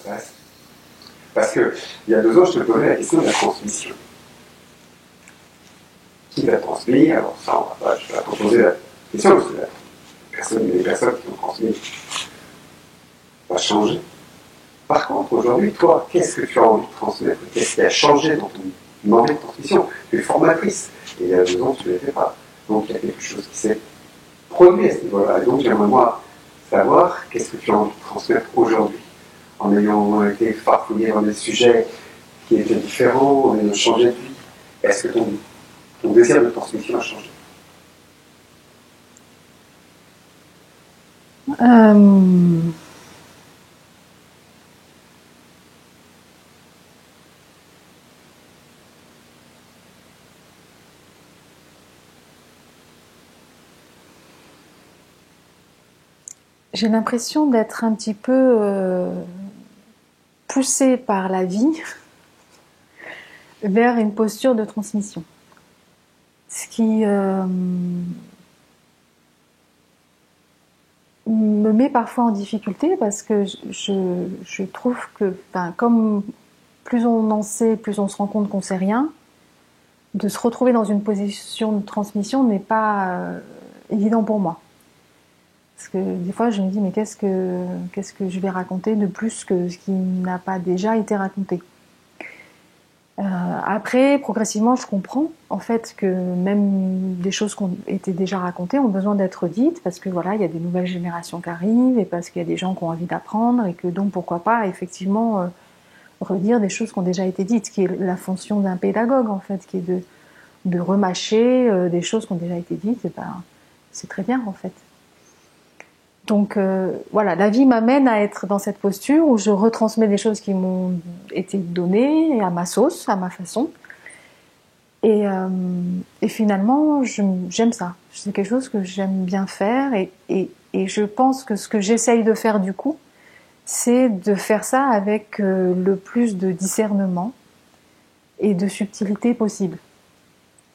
m'intéresse. Parce que, il y a 2 ans, je te posais la question de la transmission. Qui va transmettre? Alors ça, je vais pas proposer la question, parce que les personnes qui ont transmis va changer. Par contre, aujourd'hui, toi, qu'est-ce que tu as envie de transmettre? Qu'est-ce qui a changé dans ton envie de transmission? Tu es formatrice, et il y a 2 ans, tu ne l'étais pas. Donc, il y a quelque chose qui s'est produit à ce niveau-là. Et donc, j'aimerais, moi, savoir qu'est-ce que tu as envie de transmettre aujourd'hui, en ayant été farfouillé dans des sujets qui étaient différents, en ayant changé de vie. Est-ce que ton désir de transmission a changé? J'ai l'impression d'être un petit peu poussée par la vie vers une posture de transmission. Ce qui me met parfois en difficulté parce que je trouve que, comme plus on en sait, plus on se rend compte qu'on sait rien, de se retrouver dans une position de transmission n'est pas évident pour moi. Parce que des fois, je me dis, mais qu'est-ce que je vais raconter de plus que ce qui n'a pas déjà été raconté? Après, progressivement, je comprends en fait que même des choses qui ont été déjà racontées ont besoin d'être dites parce que voilà, il y a des nouvelles générations qui arrivent et parce qu'il y a des gens qui ont envie d'apprendre et que donc pourquoi pas effectivement redire des choses qui ont déjà été dites, qui est la fonction d'un pédagogue en fait, qui est de remâcher des choses qui ont déjà été dites. Et ben, c'est très bien en fait. Donc voilà, la vie m'amène à être dans cette posture où je retransmets des choses qui m'ont été données à ma sauce, à ma façon. Et finalement, j'aime ça. C'est quelque chose que j'aime bien faire et je pense que ce que j'essaye de faire du coup, c'est de faire ça avec le plus de discernement et de subtilité possible.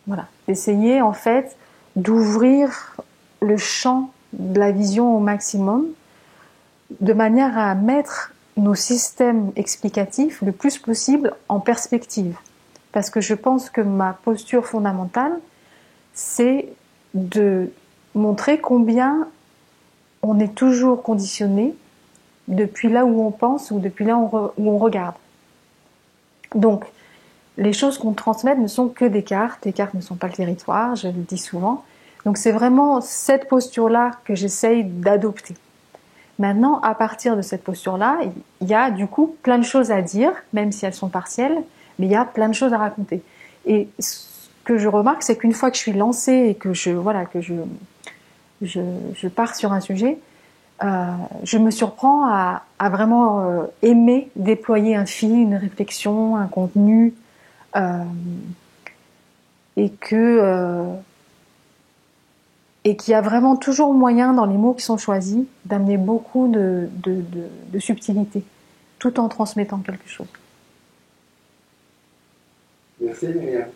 Voilà, d'essayer en fait d'ouvrir le champ de la vision au maximum, de manière à mettre nos systèmes explicatifs le plus possible en perspective. Parce que je pense que ma posture fondamentale, c'est de montrer combien on est toujours conditionné depuis là où on pense ou depuis là où on regarde. Donc, les choses qu'on transmet ne sont que des cartes. Les cartes ne sont pas le territoire, je le dis souvent. Donc c'est vraiment cette posture-là que j'essaye d'adopter. Maintenant, à partir de cette posture-là, il y a du coup plein de choses à dire, même si elles sont partielles, mais il y a plein de choses à raconter. Et ce que je remarque, c'est qu'une fois que je suis lancée et que je pars sur un sujet, je me surprends à vraiment aimer déployer un fil, une réflexion, un contenu, et qu'il y a vraiment toujours moyen dans les mots qui sont choisis d'amener beaucoup de subtilité tout en transmettant quelque chose. Merci Myriam.